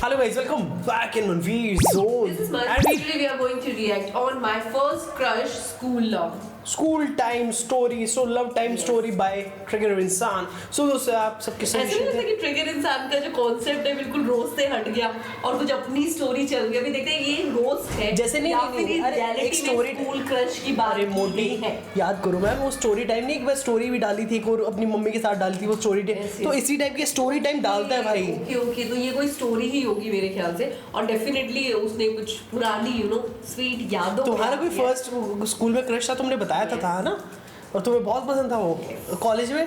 Hello guys, welcome back in Manveer Zone. This is Manveer. Today we are going to react on my first crush, School Love. School time story, so love time story by Trigger इंसान. So दोस्तों आप सबके ऐसा नहीं लगता कि trigger इंसान का जो कॉन्सेप्ट है बिल्कुल रोज से हट गया और कुछ अपनी स्टोरी चल गई. अभी देखते हैं ये रोस्ट है जैसे नहीं अरे एक स्टोरी स्कूल क्रश की बारे मोटी है. याद करो मैम वो स्टोरी टाइम नहीं, एक बार स्टोरी भी डाली थी, एक और अपनी मम्मी के साथ डाली थी वो स्टोरी टाइम. तो इसी टाइप की स्टोरी टाइम डालता है भाई. ओके तो ये कोई स्टोरी ही होगी मेरे ख्याल से और डेफिनेटली उसने कुछ पुरानी स्वीट यादों. तुम्हारा कोई फर्स्ट स्कूल में क्रश था, तुमने बताया था ना, और तुम्हें बहुत पसंद था वो. कॉलेज में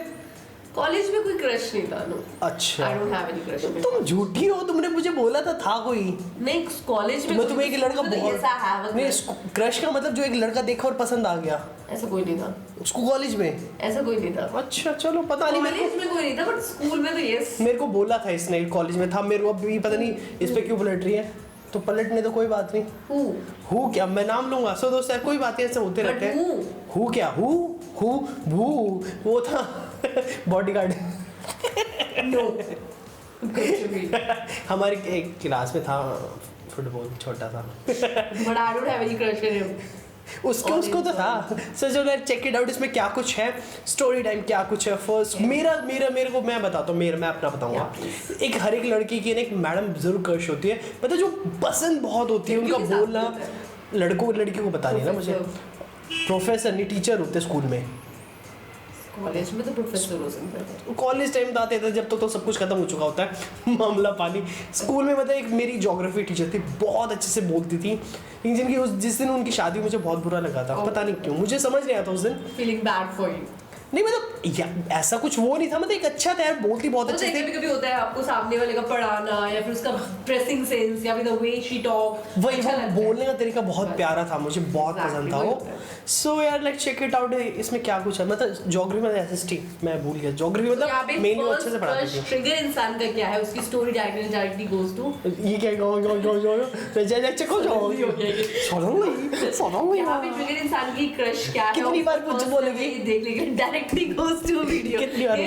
कोई क्रश नहीं था. नो. अच्छा. I don't have any crush. तुम झूठी हो, तुमने मुझे बोला था कोई. नहीं कॉलेज में मैं तुम्हें एक लड़का बहुत नहीं, क्रश का मतलब जो एक लड़का देखा और पसंद आ गया. ऐसा कोई नहीं था. उसको कॉलेज में ऐसा कोई नहीं था. अच्छा चलो पता नहीं. कॉलेज में कोई नहीं था बट स्कूल में तो यस. मेरे को बोला था इसने कॉलेज में था. मेरे को अभी पता नहीं इस पे क्यों पलट रही है. तो पलटने तो कोई बात नहीं. हु क्या मैं नाम लूंगा. सो दोस्त कोई बातें ऐसे होते रहते हैं. हु क्या हु भू वो था बॉडीगार्ड. नो. हमारी एक क्लास में था फुटबॉल छोटा सा. But I don't have any crush in him. उसको तो था. सो जो चेक इट आउट इसमें क्या कुछ है. स्टोरी टाइम क्या कुछ है. फर्स्ट मेरे को मैं बताता हूँ. मैं अपना बताऊंगा. एक हर एक लड़की की एक मैडम जरूर क्रश होती है. मतलब जो पसंद बहुत होती है उनका बोलना. लड़कियों को बता नहीं ना मुझे. प्रोफेसर नहीं टीचर होते स्कूल में. कॉलेज में तो प्रोफेसर हो सकता है. कॉलेज टाइम आते थे जब तो सब कुछ खत्म हो चुका होता है. मामला पानी. स्कूल में मतलब एक मेरी ज्योग्राफी टीचर थी, बहुत अच्छे से बोलती थी. जिनकी जिस दिन उनकी शादी मुझे बहुत बुरा लगा था. पता नहीं क्यों, मुझे समझ नहीं आया था उस दिन. Feeling bad for you. नहीं मतलब ऐसा कुछ वो नहीं था. मतलब एक अच्छा था यार, बोलती बहुत अच्छे थे. कभी होता है आपको सामने वाले का पढ़ाना या फिर उसका ड्रेसिंग सेंस या फिर द वे शी टॉक. वही वो बोलने का तरीका बहुत प्यारा था. मुझे बहुत पसंद था वो. सो यार लाइक चेक इट आउट. इसमें क्या कुछ है. मतलब ज्योग्राफी में एसएसटी मैं भूल गया. ज्योग्राफी मतलब मेनली अच्छे से पढ़ाती थी. ट्रिगर इंसान का क्या है, उसकी स्टोरी डायरेक्टली गोस टू ये क्या जो चेक हो जाओ. यहाँ पे ट्रिगर इंसान की क्रश क्या है. कितनी बार कुछ बोलेगी देख लेंगे. Directly goes to video. कितनी बार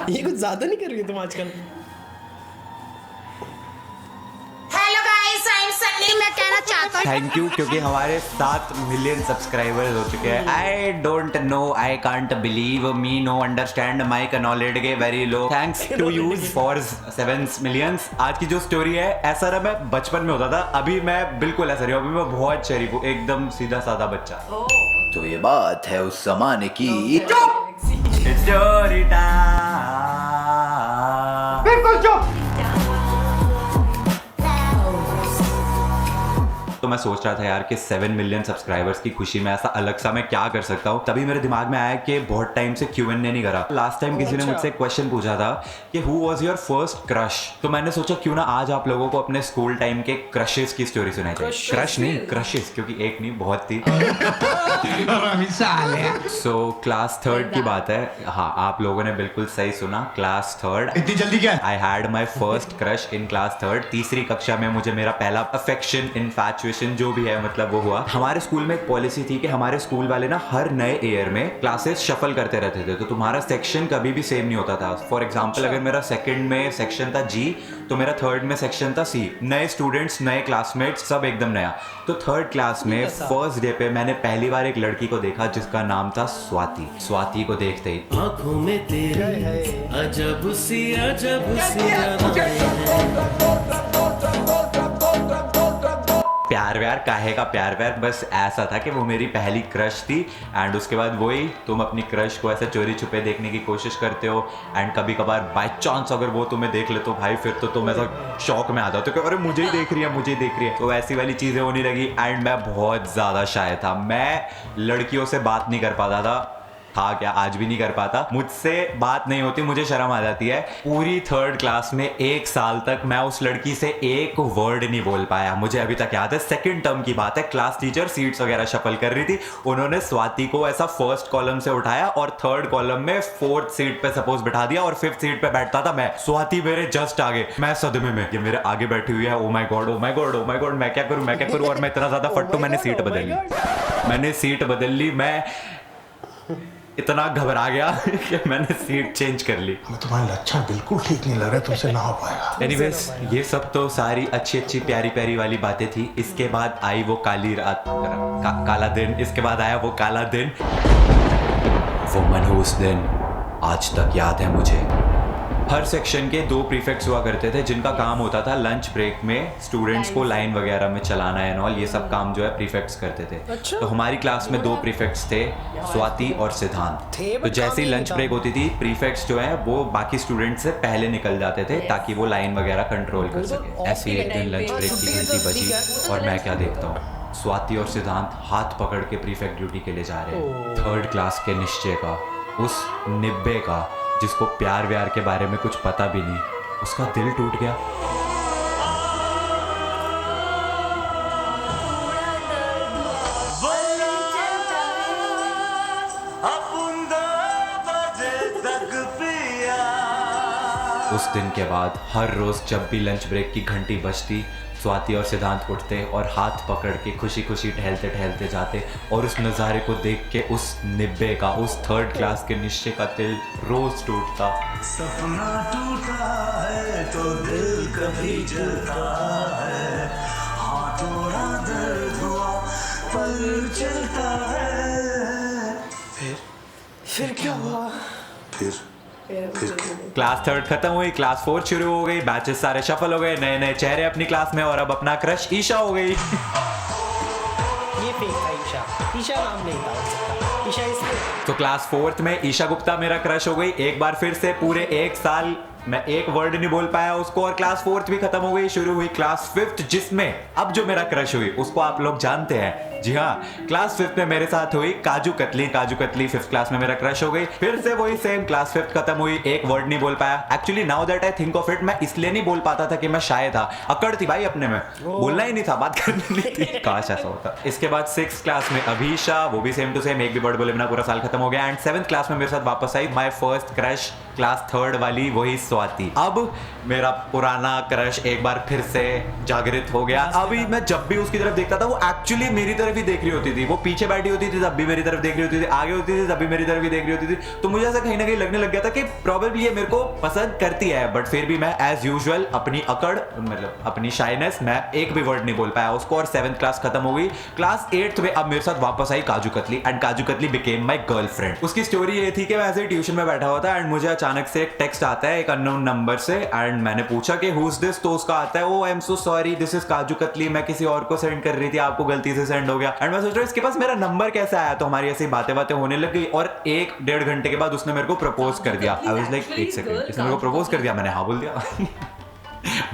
ये कुछ ज्यादा नहीं कर रही तुम आजकल. थैंक यू क्योंकि हमारे 7 मिलियन सब्सक्राइबर्स हो चुके हैं. I don't know, I can't believe me, no understand my knowledge के very low. Thanks to use for 7 millions. आज की जो स्टोरी है, ऐसा रहा मैं बचपन में होता था. अभी मैं बिल्कुल ऐसा नहीं हूँ. अभी मैं बहुत शरीफ हूँ, एकदम सीधा साधा बच्चा. तो ये बात है उस जमाने की. Story time. बिल्कुल चुप. तो मैं सोच रहा था यार कि 7 मिलियन सब्सक्राइबर्स की खुशी में ऐसा अलग सा मैं क्या कर सकता हूँ. तभी मेरे दिमाग में आया कि बहुत टाइम से Q&A नहीं करा. लास्ट टाइम किसी ने मुझसे क्वेश्चन पूछा था कि who was your first crush. तो मैंने सोचा क्यों ना आज आप लोगों को अपने स्कूल टाइम के क्रशेस की स्टोरी सुनाई जाए. क्रश नहीं, क्रशेस, क्योंकि एक नहीं बहुत थी. सो क्लास 3 की बात है. हाँ, आप लोगों ने बिल्कुल सही सुना, क्लास 3. इतनी जल्दी क्या. I had my first crush in class 3. तीसरी कक्षा में मुझे मेरा पहला अफेक्शन, इनफैचुएशन जो भी है मतलब वो हुआ. हमारे स्कूल में एक पॉलिसी थी कि हमारे स्कूल वाले ना हर नए ईयर में क्लासेस शफल करते रहते थे. तो तुम्हारा सेक्शन कभी भी सेम नहीं होता था. फॉर एग्जांपल अगर मेरा सेकंड में सेक्शन था G तो मेरा थर्ड में सेक्शन था C. नए स्टूडेंट्स, नए क्लासमेट्स, सब एकदम नया. तो थर्ड क्लास में फर्स्ट डे पे मैंने पहली बार एक लड़की को देखा जिसका नाम था स्वाति. स्वाति को देखते ही आंखों में तेरे अजब सी प्यार व्यार काहे का प्यार व्यार. बस ऐसा था कि वो मेरी पहली क्रश थी. एंड उसके बाद वही तुम अपनी क्रश को ऐसे चोरी छुपे देखने की कोशिश करते हो. एंड कभी कभार बाय चांस अगर वो तुम्हें देख ले तो भाई फिर तो तुम ऐसा शौक में आ जाते हो कि अरे मुझे ही देख रही है. तो ऐसी वाली चीज़ें होने लगी. एंड मैं बहुत ज़्यादा शाय था. मैं लड़कियों से बात नहीं कर पाता था क्या आज भी नहीं कर पाता. मुझसे बात नहीं होती, मुझे शर्म आ जाती है. पूरी थर्ड क्लास में 1 साल तक मैं उस लड़की से एक वर्ड नहीं बोल पाया. मुझे अभी तक याद है. सेकंड टर्म की बात है. क्लास टीचर सीट्स वगैरह शफल कर रही थी. उन्होंने स्वाति को ऐसा फर्स्ट कॉलम से उठाया और थर्ड कॉलम में 4th सीट पे सपोज बैठा दिया और 5th सीट पे बैठता था मैं. स्वाति मेरे जस्ट आगे. मैं सदमे में, ये मेरे आगे बैठी हुई है. ओ माय गॉड मैं क्या करूं. और मैं इतना ज्यादा फट्टू, मैंने सीट बदल ली. मैं इतना घबरा गया कि मैंने सीट चेंज कर ली। हमें तुम्हारे लक्षण बिल्कुल ठीक नहीं लग रहे, तुमसे ना हो पाएगा। एनीवेज ये सब तो सारी अच्छी अच्छी प्यारी प्यारी वाली बातें थी। इसके बाद आई वो काली रात काला दिन। इसके बाद आया वो काला दिन, वो मनहूस दिन आज तक याद है मुझे। हर सेक्शन के 2 प्रीफेक्ट्स हुआ करते थे जिनका काम होता था लंच ब्रेक में स्टूडेंट्स को लाइन वगैरह में चलाना एंड ऑल। ये सब काम जो है प्रीफेक्ट्स करते थे। अच्छा। तो हमारी क्लास में 2 प्रीफेक्ट्स थे, स्वाति और सिद्धांत। थे, तो but जैसे ही काम लंच नहीं ब्रेक था। होती थी प्रीफेक्ट्स जो है वो बाकी स्टूडेंट्स से पहले निकल जाते थे ताकि वो लाइन वगैरह कंट्रोल कर सके। ऐसे ही एक दिन लंच ब्रेक की घंटी बजी और मैं क्या देखता हूँ, स्वाति और सिद्धांत हाथ पकड़ के प्रीफेक्ट ड्यूटी के लिए जा रहे हैं। 3rd क्लास के निश्चय का, उस निब्बे का जिसको प्यार व्यार के बारे में कुछ पता भी नहीं, उसका दिल टूट गया। उस दिन के बाद हर रोज जब भी लंच ब्रेक की घंटी बजती, स्वाति और सिद्धांत उठते और हाथ पकड़ के खुशी खुशी टहलते टहलते जाते और उस नज़ारे को देख के उस निब्बे का, उस 3rd क्लास के निश्चय का दिल रोज टूटता। सपना टूटा है तो दिल कभी जलता है, हाँ थोड़ा दर्द हुआ पर चलता है। फिर क्या हुआ? क्लास 3rd खत्म हुई, क्लास 4 शुरू हो गई, बैचेस सारे शफल हो गए, नए नए चेहरे अपनी क्लास में और अब अपना क्रश ईशा हो गई। ये फेक था ईशा। ईशा नाम नहीं था उसका। ईशा इसलिए तो क्लास 4th में ईशा गुप्ता मेरा क्रश हो गई। एक बार फिर से पूरे 1 साल मैं एक वर्ड नहीं बोल पाया उसको और क्लास 4th भी खत्म हो गई। शुरू हुई क्लास 5th जिसमें अब जो मेरा क्रश हुई उसको आप लोग जानते हैं। जी हाँ, क्लास 5th में मेरे साथ हुई काजू कतली। काजू कतली 5th क्लास में मेरा क्रश हो गई। फिर से वही सेम, क्लास 5th खत्म हुई, एक वर्ड नहीं बोल पाया। Actually now that I think of it, मैं इसलिए नहीं बोल पाता था कि मैं शाय था, अकड़ थी भाई अपने में, बोलना ही नहीं था, बात करनी नहीं थी। काश ऐसा होता। इसके बाद 6th क्लास में अभीशा, वो भी सेम टू सेम, एक भी वर्ड बोले बिना पूरा साल खत्म हो गया। एंड 7th क्लास में मेरे साथ वापस I my first crush, class 3rd वाली, वही स्वाति। अब मेरा पुराना क्रश एक बार फिर से जागृत हो गया। अभी मैं जब भी उसकी तरफ देखता था वो एक्चुअली मेरी तरफ ही देख रही होती थी। वो पीछे बैठी होती थी तब भी मेरी तरफ देख रही होती थी, आगे होती थी तब भी मेरी तरफ ही देख रही होती थी। तो मुझे ऐसा कहीं ना कहीं लगने लग गया था कि प्रोबेबली ये मेरे को पसंद करती है, बट फिर भी मैं एज यूजुअल अपनी अकड़, मतलब अपनी शाइनेस, मैं एक भी वर्ड नहीं बोल पाया उसको। और 7th क्लास खत्म हो गई। क्लास 8th में अब मेरे साथ वापस आई kaju katli and kaju katli became my girlfriend. उसकी स्टोरी ये थी कि मैं ऐसे ट्यूशन में बैठा हुआ था एंड मुझे अचानक से एक टेक्स्ट आता है एक अननोन नंबर से एंड मैंने पूछा कि हु इज दिस, तो उसका आता है oh I am so sorry this is kaju katli, मैं किसी और को सेंड कर रही थी, आपको गलती से सेंड हो गया। एंड मैं सोच रहा हूँ इसके पास मेरा नंबर कैसे आया। तो हमारी ऐसी बातें बातें होने लग गई और 1-1.5 घंटे के बाद उसने मेरे को प्रपोज कर दिया। आई वाज लाइक एक सेकंड, इसने मेरे को प्रपोज कर दिया? मैंने हाँ बोल दिया।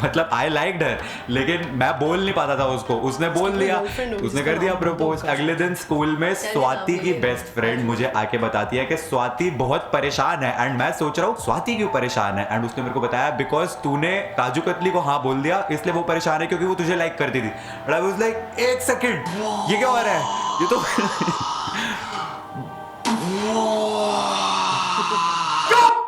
मतलब आई लाइक्ड हर, लेकिन मैं बोल नहीं पाता था उसको, उसने बोल दिया, उसने कर दिया प्रपोज। अगले दिन स्कूल में स्वाति की बेस्ट फ्रेंड मुझे आके बताती है कि स्वाति बहुत परेशान है एंड मैं सोच रहा हूँ स्वाति क्यों परेशान है। एंड उसने मेरे को बताया बिकॉज तूने काजू कतली को हाँ बोल दिया इसलिए वो परेशान है क्योंकि वो तुझे लाइक करती थी। बट आई वाज लाइक एक सेकंड, ये क्या हो रहा है, ये तो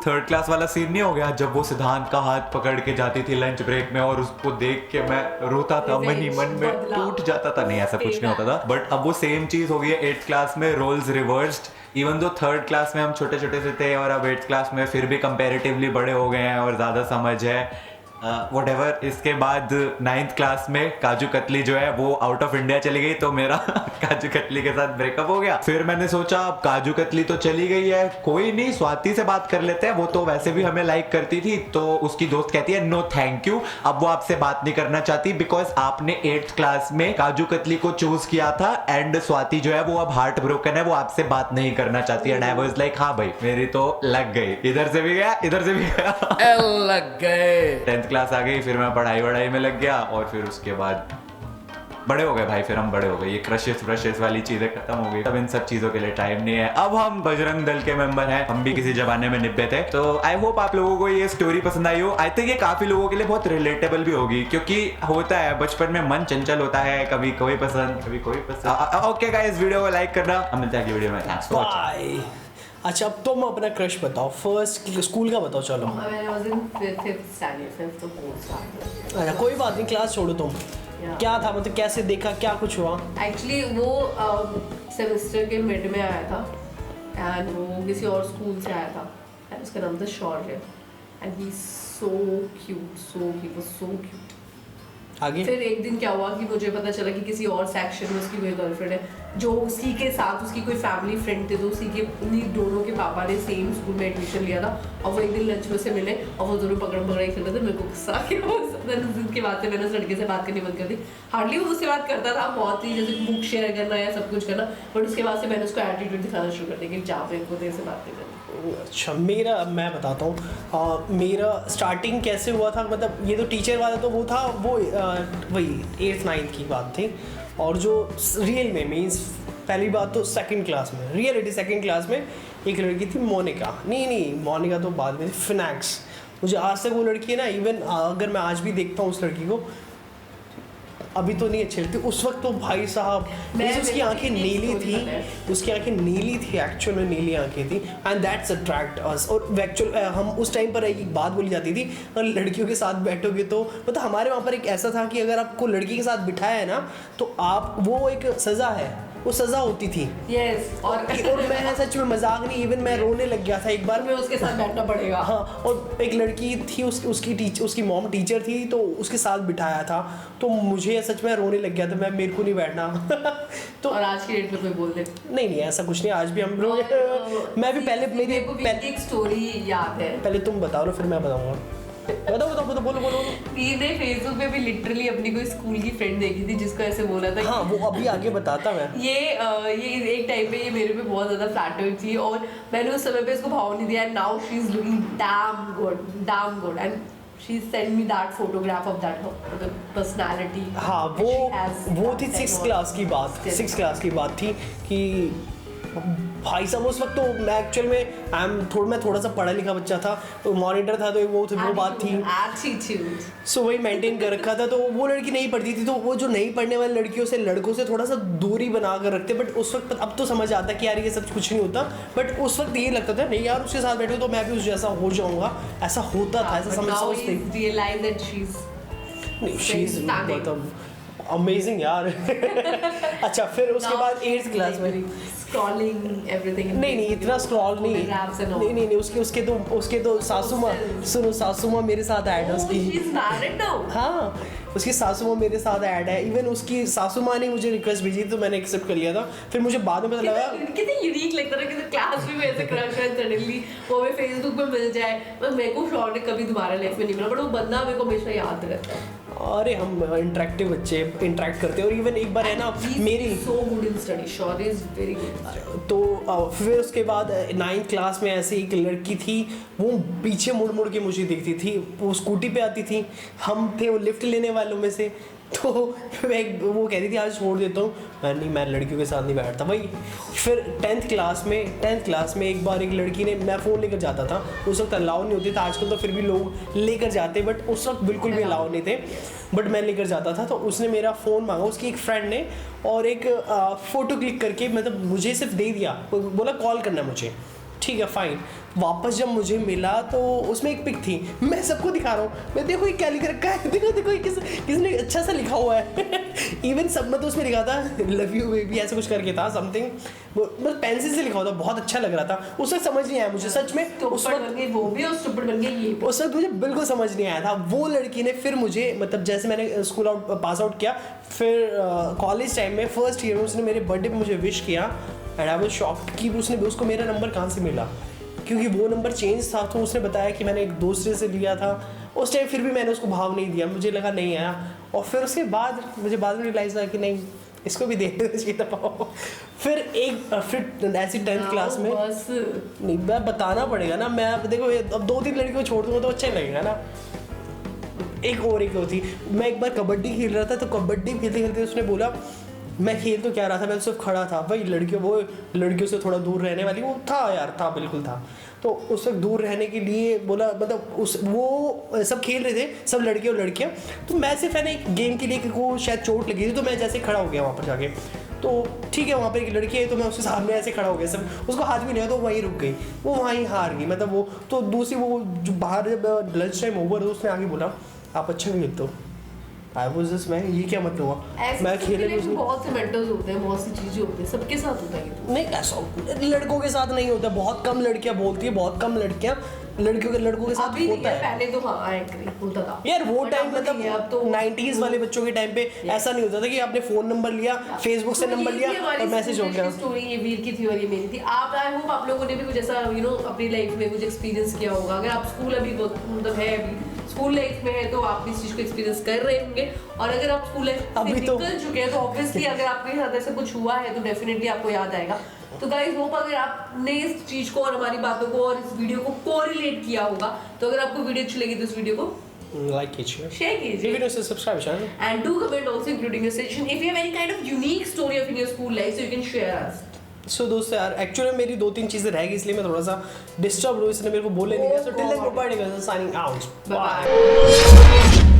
थर्ड क्लास वाला सीन नहीं हो गया जब वो सिद्धांत का हाथ पकड़ के जाती थी लंच ब्रेक में और उसको देख के मैं रोता था, मन ही मन में टूट जाता था। नहीं ऐसा कुछ नहीं होता था, बट अब वो सेम चीज हो गई है 8th क्लास में, roles reversed. Even though 3rd class में हम छोटे छोटे से थे और अब 8th क्लास में फिर भी कंपैरेटिवली बड़े हो गए हैं और ज्यादा समझ है व्हाटएवर। इसके बाद 9th क्लास में काजू कतली जो है वो आउट ऑफ इंडिया चली गई तो मेरा काजू कतली के साथ ब्रेकअप हो गया। फिर मैंने सोचा अब काजू कतली तो चली गई है, कोई नहीं स्वाति से बात कर लेते हैं, वो तो वैसे भी हमें लाइक करती थी। तो उसकी दोस्त कहती है नो थैंक यू, अब वो आपसे बात नहीं करना चाहती बिकॉज आपने 8th क्लास में काजू कतली को चूज किया था एंड स्वाति जो है वो अब हार्ट ब्रोकन है, वो आपसे बात नहीं करना चाहती। एंड आई वाज लाइक हाँ भाई मेरी तो लग गई, इधर से भी गया इधर से भी गया, लग गए। 10th क्लास आ गई, फिर मैं पढ़ाई वढ़ाई में लग गया और फिर उसके बाद बड़े हो गए भाई, फिर हम बड़े हो गए, ये क्रशेस व्रशेस वाली चीजें खत्म हो गई। अब इन सब चीजों के लिए टाइम नहीं है। अब हम बजरंग दल के मेंबर हैं, हम भी किसी जमाने में निब्बे थे। तो आई होप आप लोगों को ये स्टोरी पसंद आई हो। आई थिंक ये काफी लोगों के लिए बहुत रिलेटेबल भी होगी क्योंकि होता है बचपन में मन चंचल होता है, कभी कोई पसंद कभी कोई पसंद। ओके गाइस, वीडियो को लाइक करना, हम मिलते हैं अगली वीडियो में। Thanks for watching. बाय। अच्छा अब तुम अपना क्रश बताओ, फर्स्ट स्कूल का बताओ। चलो When I was in fifth standard, fifth to fourth standard. अच्छा कोई बात नहीं, क्लास छोड़ो तुम। क्या था मतलब कैसे देखा, क्या कुछ हुआ? Actually वो सेमेस्टर के मिड में आया था एंड वो किसी और स्कूल से आया था एंड उसका नाम था शौर्य एंड ही सो क्यूट। आगे फिर एक दिन क्या हुआ कि मुझे पता चला कि किसी और सेक्शन में उसकी कोई गर्लफ्रेंड है जो उसी के साथ उसकी कोई फैमिली फ्रेंड थे, तो उसी के उन्हीं दोनों के पापा ने सेम स्कूल में एडमिशन लिया था और वो एक दिन लंच में से मिले और वो दोनों पकड़ कर रहे थे। मेरे को गुस्सा आ गया उस दिन के बाद से मैंने उस लड़के से बात करनी बंद कर दी। हार्डली वो उससे बात करता था, बहुत ही जैसे बुक शेयर करना या सब कुछ करना, बट उसके बाद से मैंने उसको एटीट्यूड दिखाना शुरू कर दिया कि जहाँ पे को देर से बात नहीं करनी। अच्छा, मैं बताता हूँ मेरा स्टार्टिंग कैसे हुआ था। मतलब ये तो टीचर वाला तो वो था, वो वही 8th 9th की बात थी। और जो रियल में मीन्स पहली बात तो सेकंड क्लास में, रियलिटी सेकंड क्लास में एक लड़की थी मोनिका। नहीं मोनिका तो बाद में, फिनैक्स। मुझे आज तक वो लड़की है ना, इवन अगर मैं आज भी देखता हूँ उस लड़की को, अभी तो नहीं अच्छी लगती, उस वक्त तो भाई साहब उसकी आंखें नीली थी, उसकी आंखें नीली थी, एक्चुअल में नीली आंखें थी एंड दैट्स अट्रैक्ट अस। और एक्चुअल हम उस टाइम पर एक बात बोली जाती थी, अगर लड़कियों के साथ बैठोगे तो मतलब हमारे वहाँ पर एक ऐसा था कि अगर आपको लड़की के साथ बिठाया है ना तो आप, वो एक सज़ा है, वो सज़ा होती थी। यस और मैं सच में मजाक नहीं, इवन मैं रोने लग गया था एक बार। में उसके साथ बैठना पड़ेगा। हाँ, और एक लड़की थी, उसकी मॉम टीचर थी, तो उसके साथ बिठाया था, तो मुझे सच में रोने लग गया था, मेरे को नहीं बैठना। तो और आज की डेट में कोई बोल दे नहीं ऐसा कुछ नहीं, आज भी हम लोग मैं भी पहले एक स्टोरी याद है। पहले तुम बताओ ना, फिर मैं बताऊंगा। बताओ बोलो। वीर ने फेसबुक पे भी लिटरली अपनी कोई स्कूल की फ्रेंड देखी थी जिसको ऐसे बोला था। हाँ, वो अभी आगे बताता मैं। ये एक टाइम पे ये मेरे पे बहुत ज्यादा फ्लैटर्ड थी और मैंने उस समय पे इसको भाव नहीं दिया। Now she is looking damn good and she send me that photograph of that personality. हाँ, वो थी 6th क्लास की बात, 6th क्लास की बात थी कि भाई साहब उस वक्त तो मैं एक्चुअल में मैं थोड़ा सा पढ़ा लिखा बच्चा था, तो मॉनिटर था, तो वो बात थी। सो वही मेंटेन कर रखा था। तो वो लड़की नहीं पढ़ती थी, तो वो जो नहीं पढ़ने वाली लड़कियों से लड़कों से थोड़ा सा दूरी बना कर रखते। बट उस वक्त अब तो समझ आता कि यार ये सब कुछ नहीं होता, बट उस वक्त ये लगता था नहीं यार उसके साथ बैठो तो मैं भी उस जैसा हो जाऊंगा, ऐसा होता था, ऐसा समझते अमेजिंग यार। अच्छा, फिर उसके बाद 8th क्लास में स्क्रॉलिंग एवरीथिंग। नहीं इतना स्क्रॉल नहीं, उसके तो सासू माँ, सुनो, सासू माँ मेरे साथ ऐड है उसकी। हाँ, उसकी सासू माँ मेरे साथ ऐड है। इवन उसकी सासू माँ ने मुझे रिक्वेस्ट भेजी तो मैंने एक्सेप्ट कर लिया था। फिर मुझे बाद में पता लगा कितनी यूनिक लगता था कि क्लास में ऐसे क्रश है, सडनली वो हमें फेसबुक पे मिल जाए। बस मेरे को शॉर्ट कभी दोबारा लाइफ में नहीं मिला, बट वो बंदा मेरे को हमेशा याद रहता है। अरे हम इंटरेक्टिव बच्चे इंटरेक्ट करते हैं। और इवन एक बार है ना मेरी so good in study, Shaurya is very good. तो फिर उसके बाद 9th क्लास में ऐसे एक लड़की थी, वो पीछे मुड़ के मुझे देखती थी, वो स्कूटी पे आती थी, हम थे वो लिफ्ट लेने वालों में से। तो वो कहती थी आज छोड़ देता हूँ, मैं लड़कियों के साथ नहीं बैठता भाई। फिर 10th क्लास में एक बार एक लड़की ने, मैं फ़ोन लेकर जाता था, उस वक्त अलाउ नहीं होते था, आजकल तो फिर भी लोग लेकर जाते, बट उस वक्त बिल्कुल भी अलाउ नहीं थे, बट मैं लेकर जाता था। तो उसने मेरा फ़ोन मांगा, उसकी एक फ्रेंड ने, और एक फ़ोटो क्लिक करके मतलब मुझे सिर्फ दे दिया, बोला कॉल करना मुझे, ठीक है फाइन। वापस जब मुझे मिला तो उसमें एक पिक थी, मैं सबको दिखा रहा हूँ, मैं देखो ये क्या लिख रखा है, देखो किसने अच्छा सा लिखा हुआ है। इवन सब में तो उसमें लिखा था लव यू बेबी, ऐसा कुछ करके था समथिंग, बस पेंसिल से लिखा हुआ था, बहुत अच्छा लग रहा था। उस वक्त समझ नहीं आया मुझे सच में, उस वक्त वो भी और स्टूपिड बन गई ये। उस वक्त मुझे बिल्कुल समझ नहीं आया था। वो लड़की ने फिर मुझे मतलब जैसे मैंने स्कूल पास आउट किया, फिर कॉलेज टाइम में फर्स्ट ईयर में उसने मेरे बर्थडे पे मुझे विश किया एंड आई वाज शॉक्ड कि उसको मेरा नंबर कहाँ से मिला, क्योंकि वो नंबर चेंज था। तो उसने बताया कि मैंने एक दूसरे से लिया था उस टाइम, फिर भी मैंने उसको भाव नहीं दिया, मुझे लगा नहीं आया। और फिर उसके बाद मुझे बाद में रियलाइज़ हुआ कि नहीं इसको भी देना चाहिए था। फिर ऐसी 10th क्लास में नहीं, मैं बताना पड़ेगा ना, मैं देखो अब 2-3 लड़कियों को छोड़ दूँगा तो अच्छा ही लगेगा ना। एक होती, मैं एक बार कबड्डी खेल रहा था, तो कबड्डी खेलते खेलते उसने बोला, मैं खेल तो क्या रहा था, मैं सिर्फ खड़ा था भाई, लड़कियों से थोड़ा दूर रहने वाली वो था बिल्कुल था। तो उस वक्त दूर रहने के लिए बोला, मतलब वो सब खेल रहे थे, सब लड़के और लड़कियाँ, तो मैं सिर्फ है ना एक गेम के लिए को शायद चोट लगी थी, तो मैं जैसे खड़ा हो गया वहाँ पर जाके, तो ठीक है वहाँ पर एक लड़की है, तो मैं उसके सामने ऐसे खड़ा हो गया, सब उसको हाथ भी नहीं, तो वहीं रुक गई, वो वहीं हार गई। मतलब वो तो दूसरी, वो जो बाहर जब लंच टाइम ओवर, तो उसने आगे बोला आप अच्छा नहीं खेलते हो, आई वाज जस्ट मैं ये क्या मतलब हुआ ऐसे मैं सबके खेले life में में बहुत से मेंटर्स होते हैं, बहुत सी चीजें होती हैं, सबके साथ होता है ये तो। नहीं ऐसा लड़कों के साथ नहीं होता, बहुत कम लड़कियां बोलती है, बहुत कम लड़कियां लड़कों के साथ अभी नहीं होता है, है पहले तो हाँ आई एग्री होता था यार। वो But टाइम अब नहीं है, अब मतलब तो 90s वाले बच्चों के टाइम पे ऐसा नहीं होता था कि आपने फोन नंबर लिया, फेसबुक से तो नंबर ये लिया थी हमारी और मैसेज हो स्कूल गया। की स्टोरी, ये वीर की थी और ये मेरी थी। आप आई होप आप लोगों ने भी कुछ ऐसा अपनी लाइफ में कुछ एक्सपीरियंस किया होगा। अगर आप स्कूल अभी मतलब है अभी स्कूल लाइफ में है तो आप इस चीज को एक्सपीरियंस कर रहे होंगे, और अगर आप स्कूल लाइफ से अभी तो- निकल चुके हैं तो ऑब्वियसली अगर आपके साथ ऐसा कुछ हुआ है तो डेफिनेटली आपको याद आएगा। तो गाइस होप अगर आपने इस चीज को और हमारी बातों को और इस वीडियो को कोरिलेट किया होगा, तो अगर आपको वीडियो अच्छी लगी तो इस वीडियो को लाइक कीजिए, शेयर कीजिए वीडियो से subscribe channel and do comment also including your suggestion if you have any kind of unique story of in your school life so you can share us. सो दोस्तों यार actually मेरी 2-3 चीजें रह गई इसलिए मैं थोड़ा सा डिस्टर्ब हूँ, इसने मेरे को बोले नहीं गया। So till then good bye, signing out, Bye bye.